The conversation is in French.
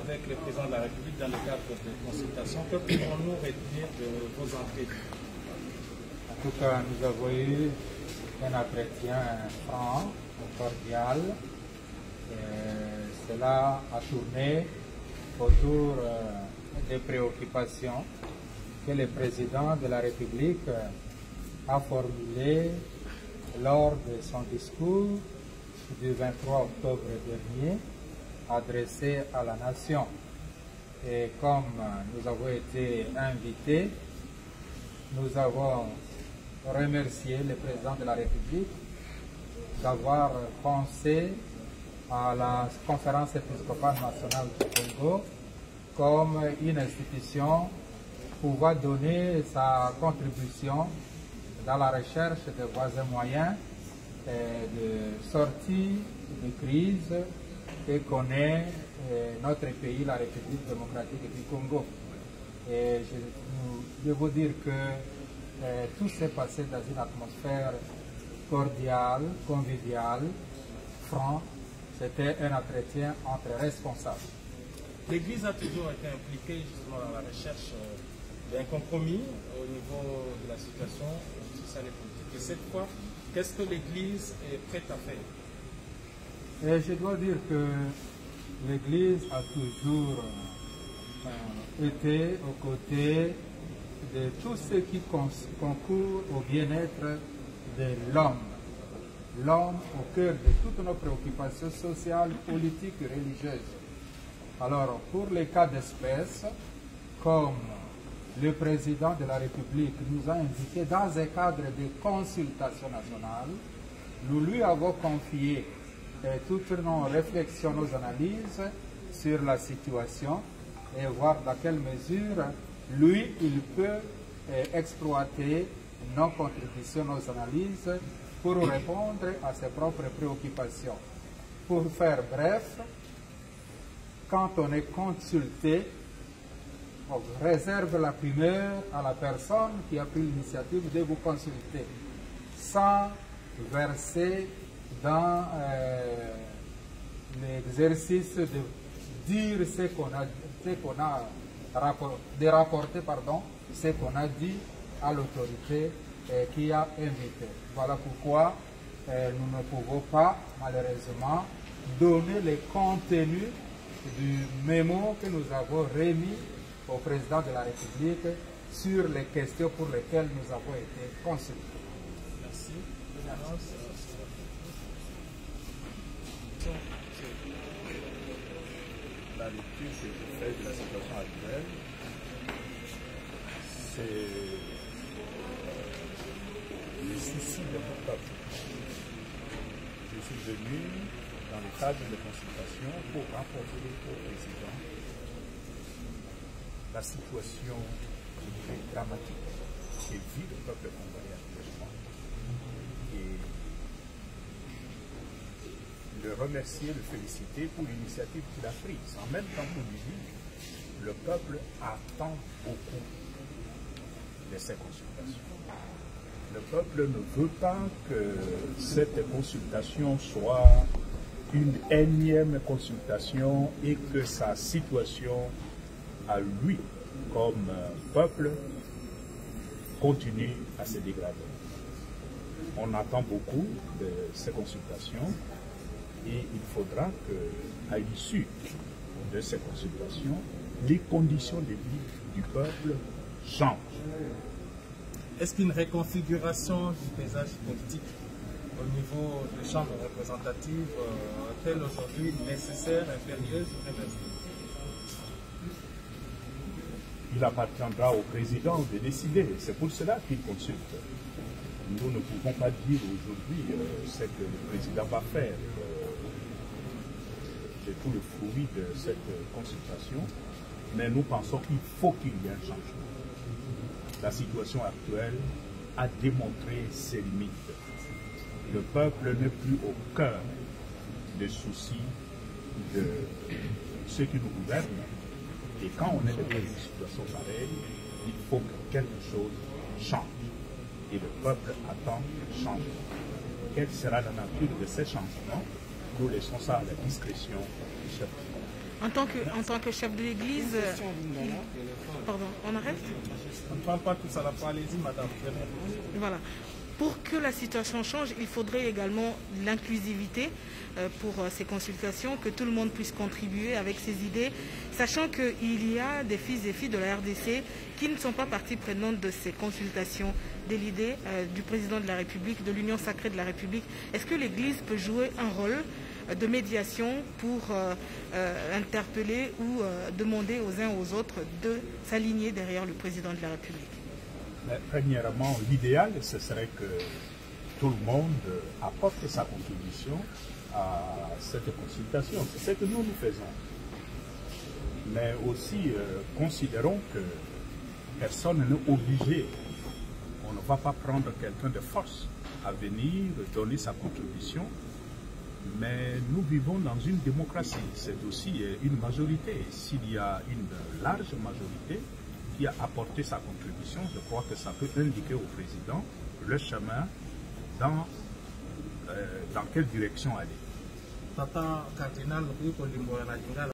avec le président de la République dans le cadre de consultations. Que pouvons-nous retenir de vos entrées? En tout cas, nous avons eu un entretien franc, cordial. Cela a tourné autour des préoccupations que le président de la République a formulées lors de son discours du 23 octobre dernier adressé à la nation. Et comme nous avons été invités, nous avons remercié le président de la République d'avoir pensé à la conférence épiscopale nationale du Congo comme une institution pouvant donner sa contribution dans la recherche de voies et moyens de sortie de crise que connaît notre pays, la République démocratique du Congo. Et je veux vous dire que tout s'est passé dans une atmosphère cordiale, conviviale, franc. C'était un entretien entre responsables. L'Église a toujours été impliquée justement dans la recherche d'un compromis au niveau de la situation sociale et politique. Et cette fois, qu'est-ce que l'Église est prête à faire? Et je dois dire que l'Église a toujours été aux côtés de tout ce qui concourt au bien-être de l'homme. L'homme au cœur de toutes nos préoccupations sociales, politiques et religieuses. Alors, pour les cas d'espèce, comme le président de la République nous a indiqué dans un cadre de consultation nationale, nous lui avons confié toutes nos réflexions, nos analyses sur la situation et voir dans quelle mesure, lui, il peut exploiter nos contributions, nos analyses pour répondre à ses propres préoccupations. Pour faire bref, quand on est consulté, on réserve la primeur à la personne qui a pris l'initiative de vous consulter, sans verser dans l'exercice de dire ce qu'on de rapporter ce qu'on a dit à l'autorité qui a invité. Voilà pourquoi nous ne pouvons pas, malheureusement, donner le contenu du mémo que nous avons remis au président de la République sur les questions pour lesquelles nous avons été consultés. Merci. La lecture que je fais de la situation actuelle, c'est le souci de mon peuple. Je suis venu dans le cadre de consultation pour rapporter au président la situation dramatique que vit le peuple congolais actuellement. Et le remercier, le féliciter pour l'initiative qu'il a prise. En même temps pour lui dire, le peuple attend beaucoup de ces consultations. Le peuple ne veut pas que cette consultation soit une énième consultation et que sa situation à lui, comme peuple, continue à se dégrader. On attend beaucoup de ces consultations et il faudra qu'à l'issue de ces consultations, les conditions de vie du peuple changent. Est-ce qu'une reconfiguration du paysage politique au niveau des chambres représentatives est-elle aujourd'hui nécessaire, impérieuse ou réversible? Il appartiendra au président de décider. C'est pour cela qu'il consulte. Nous ne pouvons pas dire aujourd'hui ce que le président va faire. C'est tout le fruit de cette consultation. Mais nous pensons qu'il faut qu'il y ait un changement. La situation actuelle a démontré ses limites. Le peuple n'est plus au cœur des soucis de ceux qui nous gouvernent. Et quand on est dans une situation pareille, il faut que quelque chose change. Et le peuple attend un changement. Quelle sera la nature de ces changements? Nous laissons ça à la discrétion du chef. En tant que chef de l'Église... Pardon, on arrête? On ne prend pas tout ça, allez-y, madame. Voilà. Pour que la situation change, il faudrait également l'inclusivité pour ces consultations, que tout le monde puisse contribuer avec ses idées, sachant qu'il y a des fils et filles de la RDC qui ne sont pas partie prenante de ces consultations, de l'idée du président de la République, de l'Union sacrée de la République. Est-ce que l'Église peut jouer un rôle de médiation pour interpeller ou demander aux uns aux autres de s'aligner derrière le président de la République? Mais premièrement, l'idéal, ce serait que tout le monde apporte sa contribution à cette consultation. C'est ce que nous faisons. Mais aussi, considérons que personne n'est obligé. On ne va pas prendre quelqu'un de force à venir donner sa contribution. Mais nous vivons dans une démocratie. C'est aussi une majorité. S'il y a une large majorité qui a apporté sa contribution, je crois que ça peut indiquer au président le chemin dans quelle direction aller. Tata cardinal